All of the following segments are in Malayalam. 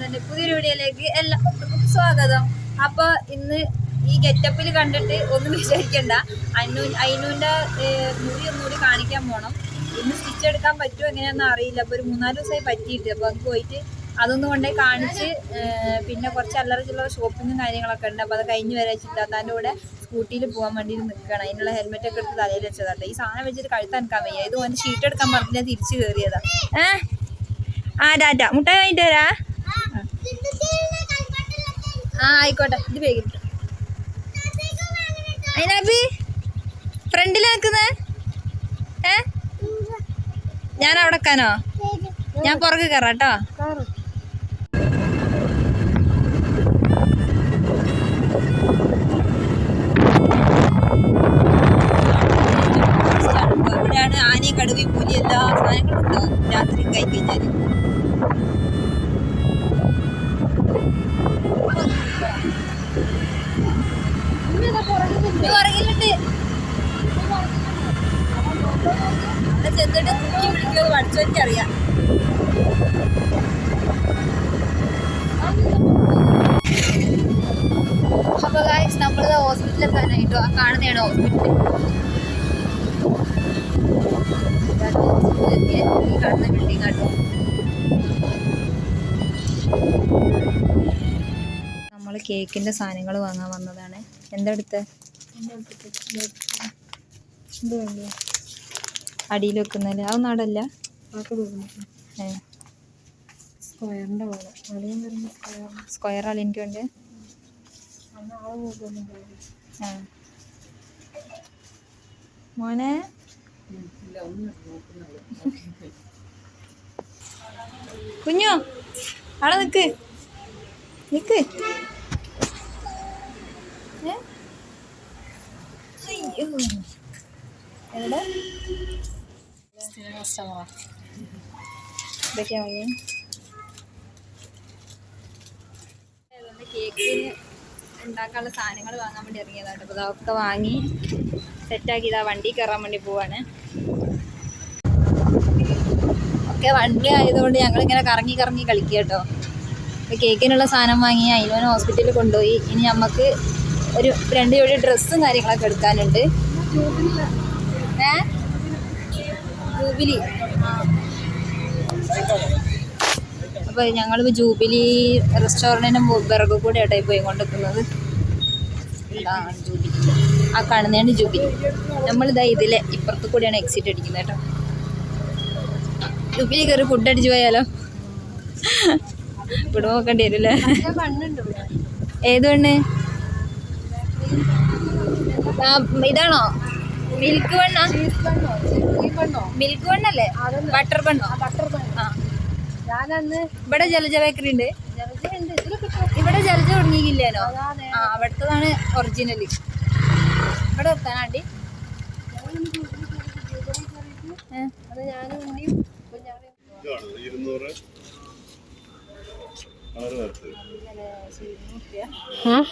ചാനലിന്റെ പുതിയൊരു വീഡിയോയിലേക്ക് എല്ലാവർക്കും സ്വാഗതം. അപ്പൊ ഇന്ന് ഈ ഗെറ്റപ്പിൽ കണ്ടിട്ട് ഒന്നും വിചാരിക്കണ്ട, അയിനുവിന്റെ മുറി ഒന്നുകൂടി കാണിക്കാൻ പോണം. ഇന്ന് സ്റ്റിച്ച് എടുക്കാൻ പറ്റുമോ എങ്ങനെയാണെന്ന് അറിയില്ല. അപ്പൊ ഒരു 3-4 ദിവസമായി പറ്റിയിട്ട്, അപ്പൊ അത് പോയിട്ട് അതൊന്നും കൊണ്ടേ കാണിച്ച് പിന്നെ കുറച്ച് അല്ലറ ചില്ലറ ഷോപ്പിങ്ങും കാര്യങ്ങളൊക്കെ ഉണ്ട്. അപ്പോൾ അത് കഴിഞ്ഞ് വരെ ചിത്താത്താൻ്റെ കൂടെ സ്കൂട്ടിയിൽ പോകാൻ വേണ്ടി നിൽക്കണം. അതിനുള്ള ഹെൽമെറ്റ് ഒക്കെ എടുത്ത് തലയിൽ വെച്ചതാട്ടെ. ഈ സാധനം വെച്ചിട്ട് കഴുത്താനക്കാൻ വയ്യ. ഇത് ഓൻ്റെ ഷീറ്റ് എടുക്കാൻ പറഞ്ഞ് ഞാൻ തിരിച്ച് കയറിയതാ. ടാറ്റ മുട്ടായി വാങ്ങിട്ട് വരാ. ആയിക്കോട്ടെ. ഇത് വേഗം അതിനകത്ത് ഫ്രണ്ടിൽ നിൽക്കുന്നത് ഞാൻ അവിടെ വെക്കാനോ? ഞാൻ പുറകെ കയറാം കേട്ടോ. ഇവിടെയാണ് ആനയും കടുവി പുലി എല്ലാ സാധനങ്ങളും ഉണ്ടാവും രാത്രി കഴിഞ്ഞാൽ. പുറകിലുണ്ട്. അവിടെ ചെന്നിട്ട് കുക്കി വിളിക്കുമോ പഠിച്ചോഎനിക്കറിയാം. അപ്പൊ ഗായ്സ് നമ്മളത് ഹോസ്പിറ്റലിൽ എത്താനായിട്ടോ. ആ കാണുന്നതാണ് ഹോസ്പിറ്റൽ. ഈ കാണുന്ന ബിൽഡിംഗ് ആട്ടോ. നമ്മൾ കേക്കിന്റെ സാധനങ്ങൾ വാങ്ങാൻ വന്നതാണ്. എന്താ എടുത്ത് അടിയിൽ വെക്കുന്നല്ലേ? അതൊന്നും അടല്ല. സ്ക്വയർ ആൾ എനിക്ക് വേണ്ടി. മോനെ കുഞ്ഞോ അവിടെ നിക്ക് നിക്ക്. എവിടെ ഇതൊക്കെയാ വാങ്ങിയ? കേക്കിന് ഉണ്ടാക്കാനുള്ള സാധനങ്ങൾ വാങ്ങാൻ വേണ്ടി ഇറങ്ങിയതാണ്. അപ്പോൾ അതൊക്കെ വാങ്ങി സെറ്റാക്കി ഇതാ വണ്ടി കയറാൻ വേണ്ടി പോവാണ്. ഒക്കെ വണ്ടി ആയതുകൊണ്ട് ഞങ്ങളിങ്ങനെ കറങ്ങി കറങ്ങി കളിക്കുക കേട്ടോ. അപ്പോൾ കേക്കിനുള്ള സാധനം വാങ്ങി അതിനോനെ ഹോസ്പിറ്റലിൽ കൊണ്ടുപോയി. ഇനി നമുക്ക് ഒരു 2 ജോഡി ഡ്രസ്സും കാര്യങ്ങളൊക്കെ എടുക്കാനുണ്ട്. ജൂബിലി. അപ്പോൾ ഞങ്ങളിപ്പോൾ ജൂബിലി റെസ്റ്റോറൻറ്റിൻ്റെ പിറകു കൂടെ ആയിട്ടായി പോയി കൊണ്ടിരിക്കുന്നത്. ഇതാണ് ജൂബിലി. ആ കാണുന്നതാണ് ജൂബിലി. നമ്മളിതാ ഇതിലെ ഇപ്പുറത്ത് കൂടെയാണ് എക്സിറ്റ് അടിക്കുന്നത് കേട്ടോ. ജൂബിലി കയറി ഫുഡ് അടിച്ച് പോയാലോ? ഇവിടെ നോക്കേണ്ടി വരും അല്ലേ? ഏത് പെണ്ണ്? ഇതാണോ മിൽക്ക് ബണ്ണോ? മിൽക്ക് ബണ്ണല്ലേ? ബട്ടർ ബണ്ണോ? ഇവിടെ ജലജ ബേക്കറി ഉണ്ട്. ഇവിടെ ജലജ തുടങ്ങിയില്ലേനോ? അവിടുത്തതാണ് ഒറിജിനല്. ഇവിടെ എത്താനാണ്ടി.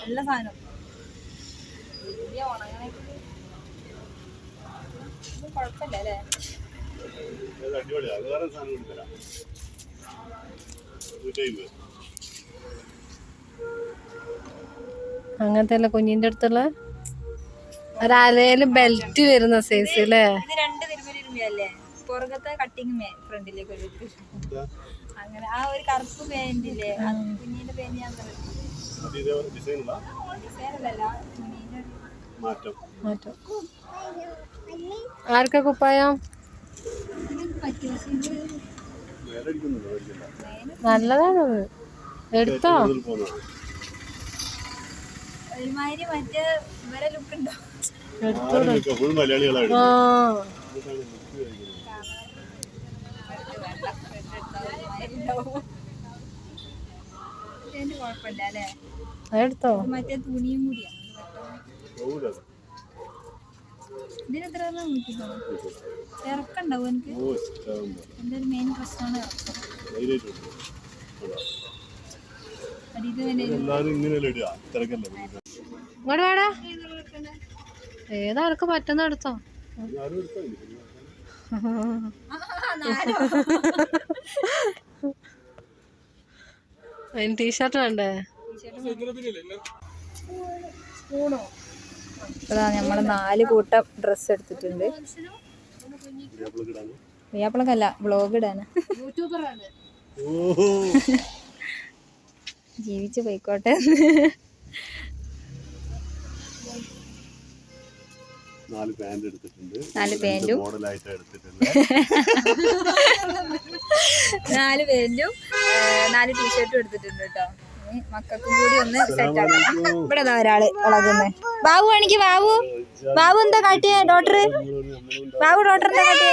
എല്ലാ സാധനം കുഴപ്പമില്ല അല്ലേ? അങ്ങനത്തെ അല്ല കുഞ്ഞിന്റെ അടുത്തുള്ള ഒരലയില് ബെൽറ്റ് വരുന്ന സൈസ് അല്ലേ? ഇത് 2 തിരുമല്ലേ? പുറകത്തെ കട്ടിങ് ഫ്രണ്ടിലേക്ക് ഒരു അങ്ങനെ ആ ഒരു കറുപ്പ് പേന്റില്ലേ കുഞ്ഞിന്റെ പേര് ഞാൻ മാറ്റം. ആർക്കാ കുപ്പായം? നല്ലതാണത്. എടുത്തോ? ഒരുമാതിരി മറ്റേ ഇവരെ ലുക്ക് ഉണ്ടോ? കുഴപ്പമില്ല അല്ലേ? എടുത്തോ? മറ്റേ തുണിയും കൂടിയാണ്. ഇതിനെത്ര ഇറക്കുണ്ടാവും എനിക്ക്. എൻ്റെ ഒരു മെയിൻ പ്രശ്നമാണ് ഇറക്കം. ഇങ്ങോട്ട് വേടാ. ഏതാർക്ക് പറ്റുന്ന എടുത്തോ. അതിന് ടീഷർട്ട് വേണ്ടേ? അതാ നമ്മള് 4 കൂട്ടം ഡ്രസ്സ് എടുത്തിട്ടുണ്ട്. വ്യാപ്പളക്കല്ല, വ്ളോഗ് ഇടാന്. ജീവിച്ചു പോയിക്കോട്ടെ. 4 പാന്റ് എടുത്തിട്ടുണ്ട്. 4 പാന്റും 4 ടീഷർട്ടും എടുത്തിട്ടുണ്ട് കേട്ടോ. മക്കൾക്കും കൂടി ഒന്ന് സെറ്റ് ആക്കണം. ഇവിടെ ഒരാള് ഇളകുന്നേ. ബാബു ആണെങ്കിൽ ബാബു എന്താ കാട്ടിയ ഡോക്ടർ? ബാബു ഡോക്ടർ എന്താ കാട്ടിയ?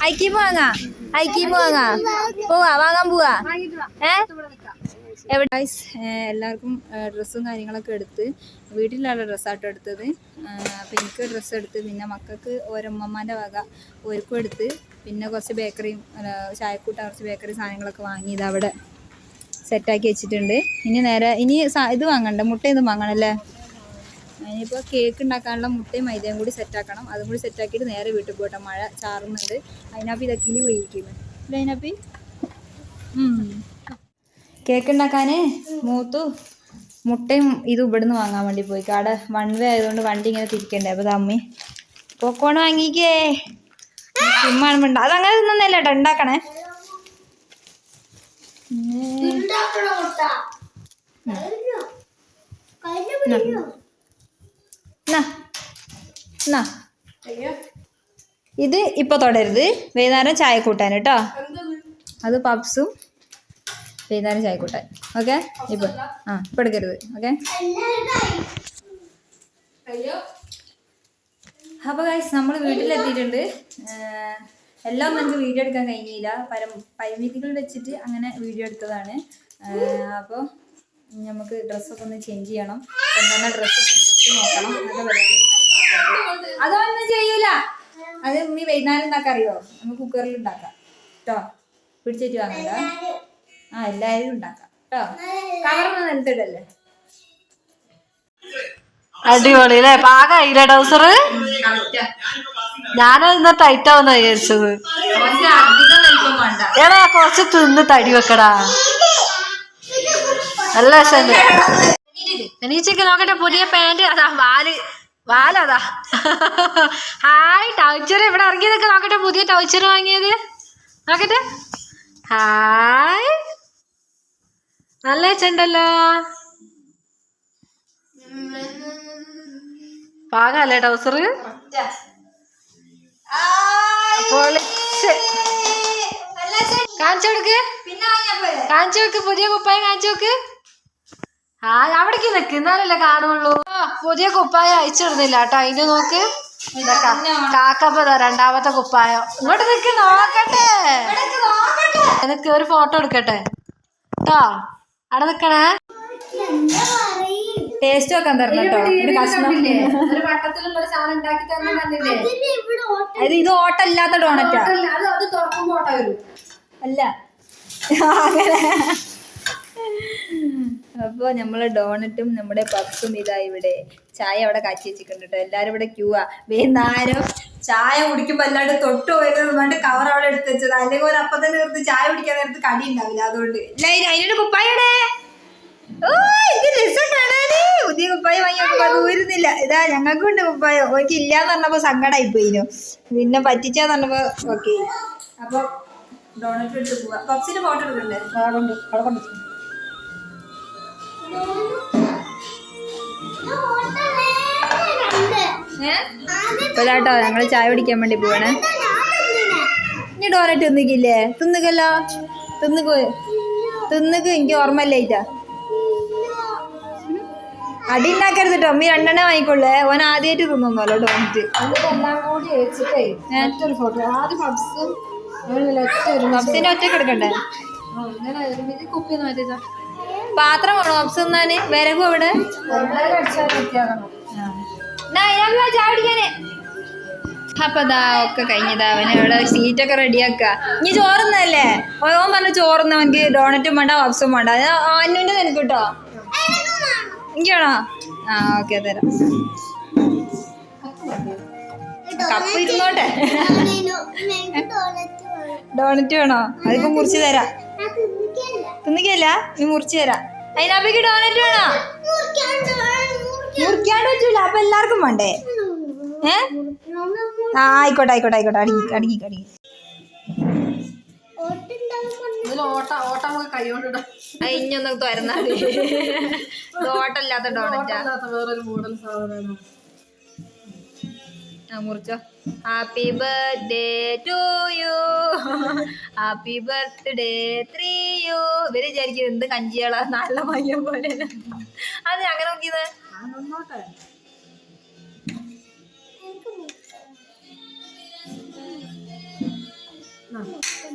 ഐക്കീമ് വാങ്ങാ വാങ്ങാൻ പോവാ. എവിടെ എല്ലാവർക്കും ഡ്രസ്സും കാര്യങ്ങളൊക്കെ എടുത്ത് വീട്ടിലുള്ള ഡ്രസ്സാട്ടോ എടുത്തത്. അപ്പം എനിക്ക് ഡ്രസ്സ് എടുത്ത്, പിന്നെ മക്കൾക്ക് ഓരോമ്മമാൻ്റെ വക ഓർക്കും എടുത്ത്, പിന്നെ കുറച്ച് ബേക്കറിയും ചായക്കൂട്ട കുറച്ച് ബേക്കറി സാധനങ്ങളൊക്കെ വാങ്ങി ഇത് അവിടെ സെറ്റാക്കി വെച്ചിട്ടുണ്ട്. ഇനി ഇത് വാങ്ങണ്ട, മുട്ടയൊന്നും വാങ്ങണല്ലേ. ഇനിയിപ്പോൾ കേക്ക് ഉണ്ടാക്കാനുള്ള മുട്ടയും മൈദയും കൂടി സെറ്റാക്കണം. അതും കൂടി സെറ്റാക്കിയിട്ട് നേരെ വീട്ടിൽ പോകട്ടെ. മഴ ചാറുന്നുണ്ട്. അതിനപ്പം ഇതൊക്കെ ഇനി പോയിരിക്കുന്നു. ഇല്ല അതിനപ്പി കേക്ക് ഉണ്ടാക്കാൻ മൂത്തു മുട്ടയും ഇതും ഇവിടുന്ന് വാങ്ങാൻ വേണ്ടി പോയി. അവിടെ 1 വേ ആയതുകൊണ്ട് വണ്ടി ഇങ്ങനെ തിരിക്കണ്ടേ. അപ്പോൾ അമ്മി പോക്കോണ് വാങ്ങിക്കേ സിമ്മാണ്. അതങ്ങനെ തിന്നല്ല കേട്ടോ, ഉണ്ടാക്കണേ. ഇത് ഇപ്പൊ തൊടരുത്, വൈകുന്നേരം ചായ കൂട്ടാൻ കേട്ടോ. അത് പപ്സും വൈകുന്നേരം ചായ കൂട്ടാൻ. ഓക്കെ, ഇപ്പൊ ഇപ്പൊ എടുക്കരുത്. ഓക്കെ, അപ്പോൾ ഗൈസ് നമ്മൾ വീട്ടിലെത്തിയിട്ടുണ്ട്. എല്ലാം നമുക്ക് വീഡിയോ എടുക്കാൻ കഴിഞ്ഞില്ല, പരിമിതികൾ വെച്ചിട്ട് അങ്ങനെ വീഡിയോ എടുത്തതാണ്. അപ്പോൾ നമുക്ക് ഡ്രസ്സൊക്കെ ഒന്ന് ചേഞ്ച് ചെയ്യണം. എന്താണ് ഡ്രസ്സൊക്കെ ഇട്ട് നോക്കണം. അതൊന്നും ചെയ്യൂല. അത് ഉമ്മി വൈകുന്നേരം ഉണ്ടാക്കാൻ അറിയോ? നമുക്ക് കുക്കറിൽ ഉണ്ടാക്കാം കേട്ടോ. പിടിച്ചിട്ട് വാങ്ങണ്ട. എല്ലാവരും ഉണ്ടാക്കാം കേട്ടോ. കവറൊന്നും നിലത്തിടല്ലേ. അടിപൊളി അല്ലേ? പാകായില്ല ഡൗസർ? ഞാനത് ഇന്ന് ടൈറ്റ് ആവുന്ന വിചാരിച്ചത്. ഏടാ കുറച്ച് തിന്ന് തടി വെക്കടാ. നല്ല രസമുണ്ട്. എണീച്ചൊക്കെ നോക്കട്ടെ. പുതിയ പാന്റ് അതാ, വാലതാ. ഹായ് ടൗച്ചർ, ഇവിടെ ഇറങ്ങിയതൊക്കെ നോക്കട്ടെ. പുതിയ ടൗച്ചർ വാങ്ങിയത് നോക്കട്ടെ. ഹായ്, നല്ല വെച്ചുണ്ടല്ലോ. പാകല്ലേ ടൗസർ? കാണിച്ചു കൊടുക്ക് പുതിയ കുപ്പായം കാണിച്ചു നോക്ക്. അവിടേക്ക് നിക്ക്, എന്നാലല്ലേ കാണുള്ളൂ. പുതിയ കുപ്പായം അയച്ചിടുന്നില്ല കേട്ടോ. അതിന് നോക്ക്, കാക്കപ്പ 2ാമത്തെ കുപ്പായം. ഇങ്ങോട്ട് നിക്ക്, നോക്കട്ടെ. എനിക്ക് ഒരു ഫോട്ടോ എടുക്കട്ടെ കേട്ടോ. അവിടെ നിക്കണേ. ടേസ്റ്റ് വെക്കാൻ തരണം കേട്ടോ. ഒരു വട്ടത്തിലുള്ള ഒരു സാധനം ഉണ്ടാക്കി തന്നെ. ഇത് ഓട്ടല്ലാത്ത ഡോണറ്റാ. അത് തുറക്കുമ്പോ ഓട്ട വരും. അല്ല അങ്ങനെ. അപ്പോൾ നമ്മൾ ഡോണറ്റും നമ്മുടെ പപ്സും ഇതാ ഇവിടെ. ചായ അവിടെ കാച്ചി വെച്ചിട്ടുണ്ട് കേട്ടോ. എല്ലാവരും ഇവിടെ ക്യൂവാ. വൈകുന്നേരം ചായ കുടിക്കുമ്പോൾ അല്ലാണ്ട് തൊട്ട് പോയത് വേണ്ട കവർ അവിടെ എടുത്ത് വെച്ചത്. അല്ലെങ്കിൽ ഒരു അപ്പം തന്നെ നിർത്തി ചായ കുടിക്കാൻ നേരത്ത് കടി ഉണ്ടാവില്ല. അതുകൊണ്ട് അതിനൊരു കുപ്പായടെ. ഓ, ഇത് രസം കാണാന്. പുതിയ കുപ്പായം വാങ്ങിയപ്പോ ദൂരുന്നില്ല. ഇതാ ഞങ്ങൾക്കുണ്ട് കുപ്പായം. ഓർക്ക് ഇല്ലാന്ന് പറഞ്ഞപ്പോ സങ്കടമായി പോയിനു. പിന്നെ പറ്റിച്ചാന്ന് പറഞ്ഞപ്പോ ഓക്കെ. അപ്പൊ ഡോണറ്റ് എടുത്ത് പോവാ. പപ്സിന്റെ ഫോട്ടോ എടുക്കണ്ടേ? അവിടെ കൊണ്ട് ഇതാട്ടോ ഞങ്ങള് ചായ കുടിക്കാൻ വേണ്ടി പോവാണ്. ഇനി ഡോണറ്റ് തിന്നിക്കില്ലേ? തിന്നുകല്ലോ, തിന്നുക്ക്. എനിക്ക് ഓർമ്മയില്ലായിട്ടാ. അടി ഉണ്ടാക്കരുത് കേട്ടോ. അമ്മ 2 വാങ്ങിക്കൊള്ളേ. ഓൻ ആദ്യമായിട്ട് തിന്നോല്ലോ ഡോണറ്റ്. എല്ലാം കൂടി വെച്ചിട്ടേ മറ്റൊരു ഫോട്ടോ. ആദ്യം പപ്സും പപ്സിന്റെ ഒറ്റക്ക് എടുക്കണ്ടേ? കുപ്പി മാറ്റിയതാ. പാത്രം വേണോ പപ്സ് തിന്നാന്? വിറകും അവിടെ ചാടിക്കാന്. അപ്പൊ ഇതാ ഒക്കെ കഴിഞ്ഞതാ. അവന് ഇവിടെ സീറ്റൊക്കെ റെഡിയാക്ക. ഇനി ചോറുന്നല്ലേ? ഓൻ പറഞ്ഞ ചോറുന്ന അവനക്ക് ഡോണറ്റും വേണ്ട പപ്സും വേണ്ട. അന്നുവിന്റെ നിനക്ക് കേട്ടോ. എനിക്കാണോ? ഓക്കെ തരാം. കപ്പ് ഇരുന്നോട്ടെ. ഡോണറ്റ് വേണോ? അതിപ്പോ മുറിച്ച് തരാം. തിന്നിക്കല്ല നീ മുറിച്ചു തരാം. അതിനപ്പേക്ക് ഡോണറ്റ് വേണോ? മുറിക്കാണ്ട് പറ്റൂല, അപ്പൊ എല്ലാവർക്കും വേണ്ടേ? ആയിക്കോട്ടെ ആയിക്കോട്ടെ ആയിക്കോട്ടെ, അടങ്ങി അടങ്ങി അടങ്ങി. ഇഞ്ഞൊന്ന് തുറന്നാല് ഓട്ടല്ലാത്ത ഡോണറ്റാ. മുറിച്ചോ. Happy birthday to you, happy birthday to you. ഇവര് വിചാരിക്കും എന്ത് കഞ്ചിയാളാ, നല്ല പയ്യൻ പോലെ. അത് അങ്ങനെ നോക്കിയത്.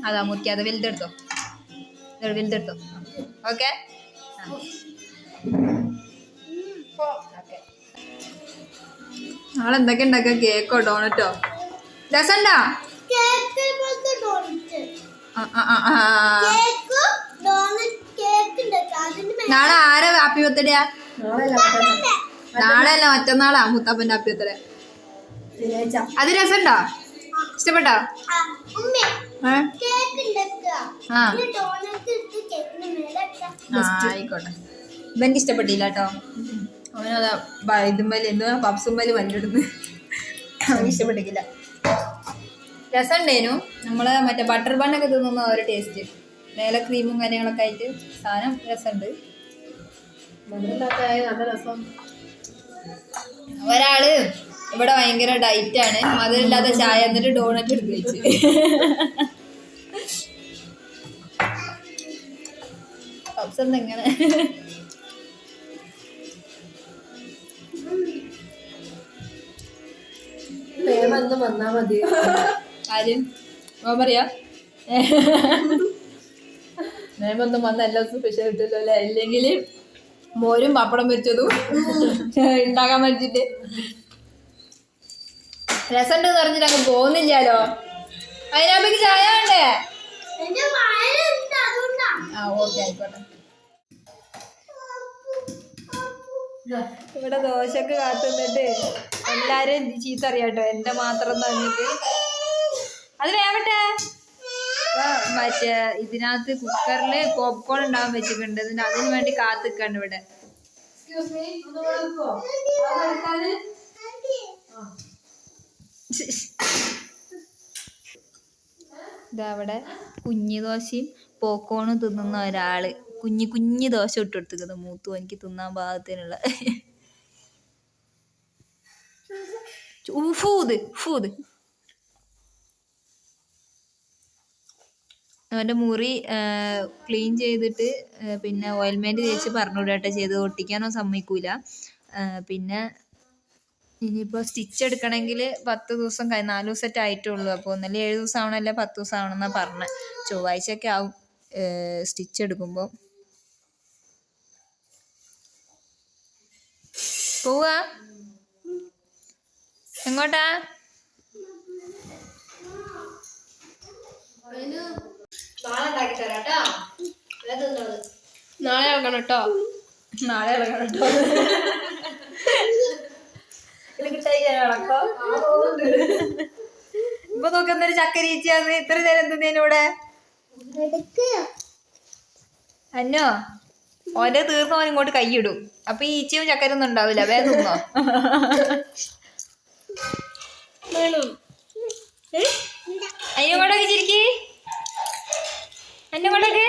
അതാ മുറിക്കാതെ വലുതെടുത്തോ, വലുതെടുത്തോ. ഓക്കെ നാളെ എന്തൊക്കെ ഉണ്ടാക്കുക? കേക്കോ ഡോണറ്റോ? രസണ്ടാ? നാളെ ആരാ ഹാപ്പി ബർത്ത്ഡേയാ? നാളെ അല്ല മറ്റന്നാളാ മുത്തപ്പൻ്റെ ഹാപ്പി ബർത്ത്ഡേ. അത് രസണ്ടോ? ഇഷ്ടപ്പെട്ടോ? ആയിക്കോട്ടെ. ഇവന്റെ ഇഷ്ടപ്പെട്ടില്ല കേട്ടോ. അവനതാ ഇതുമ്മല് എന്തുവാ പപ്സുമ്മല് വന്നിടുന്ന്. അവന് ഇഷ്ടപ്പെട്ടില്ല. രസമുണ്ടേനു. നമ്മള് മറ്റേ ബട്ടർ ബണ്ണൊക്കെ തിന്നുന്ന ഒരു ടേസ്റ്റ്, മേലെ ക്രീമും കാര്യങ്ങളൊക്കെ ആയിട്ട് സാധനം രസമുണ്ട്. ഒരാള് ഇവിടെ ഭയങ്കര ഡയറ്റാണ്, മധുരമില്ലാത്ത ചായ എന്നിട്ട് ഡോണറ്റ് എടുത്ത് വെച്ച്. പപ്സ് എന്തെങ്ങനെ വന്നാ മതി. ആരും പറയാ നേമൊന്നും വന്ന എല്ലാ ദിവസവും സ്പെഷ്യൽ കിട്ടുമല്ലോ അല്ലേ? അല്ലെങ്കിൽ മോരും പപ്പടം വെച്ചതും ഉണ്ടാക്കാൻ പറ്റിട്ട് രസമുണ്ട് പറഞ്ഞിട്ട് അങ്ങ് പോകുന്നില്ലല്ലോ. അതിനകത്തേക്ക് ചായ വേണ്ടേ? ആ ഓക്കെ ആയിക്കോട്ടെ. ഇവിടെ ദോശക്ക് കാത്തുന്നിട്ട് എല്ലാരും ചീത്ത അറിയാട്ടോ, എന്റെ മാത്രം തന്നിട്ട്. അത് വേവട്ടെ. മറ്റേ ഇതിനകത്ത് കുക്കറില് പോപ്കോൺ ഉണ്ടാവാൻ വെച്ചിട്ടുണ്ട്, അതിന് വേണ്ടി കാത്തിക്കാണ് ഇവിടെ. ഇതവിടെ കുഞ്ഞു ദോശയും പോപ്കോണും തിന്നുന്ന ഒരാള് കുഞ്ഞു കുഞ്ഞു ദോശ ഇട്ട് കൊടുത്തിരിക്കുന്നത് മൂത്തു എനിക്ക് തിന്നാൻ പാകത്തിനുള്ള. ഫൂത് അവൻ്റെ മുറി ക്ലീൻ ചെയ്തിട്ട് പിന്നെ ഓയിൽമെൻറ്റ് തേച്ച് പറഞ്ഞുവിടാട്ടോ ചെയ്ത്, ഒട്ടിക്കാനോ സമ്മതിക്കൂല. പിന്നെ ഇനിയിപ്പോൾ സ്റ്റിച്ച് എടുക്കണമെങ്കിൽ 10 ദിവസം 4 ദിവസമൊക്കെ ആയിട്ടുള്ളൂ. അപ്പോൾ ഒന്നല്ലേ 7 ദിവസം ആവണമല്ലേ 10 ദിവസം ആവണമെന്നാണ് പറഞ്ഞത്. ചൊവ്വാഴ്ചയൊക്കെ ആവും സ്റ്റിച്ച് എടുക്കുമ്പോൾ. പോവാ എങ്ങോട്ടാ? നാളെ ഇറങ്ങണം കേട്ടോ. നാളെ ഇറങ്ങണം കേട്ടോ. ഇപ്പൊ നോക്കുന്നൊരു ചക്കര ഈച്ചയാന്ന്. ഇത്ര നേരം എന്തിനൂടെ അന്നോ ഓന്റെ തീർന്ന് ഓൻ ഇങ്ങോട്ട് കൈയിടും. അപ്പൊ ഈ ഈച്ചയും ചക്കരൊന്നും ഉണ്ടാവില്ല. വേഗം തിന്നോ. അതിനെ കൊണ്ടൊക്കെ ചിരിക്കി, എന്നെ കൊണ്ടൊക്കെ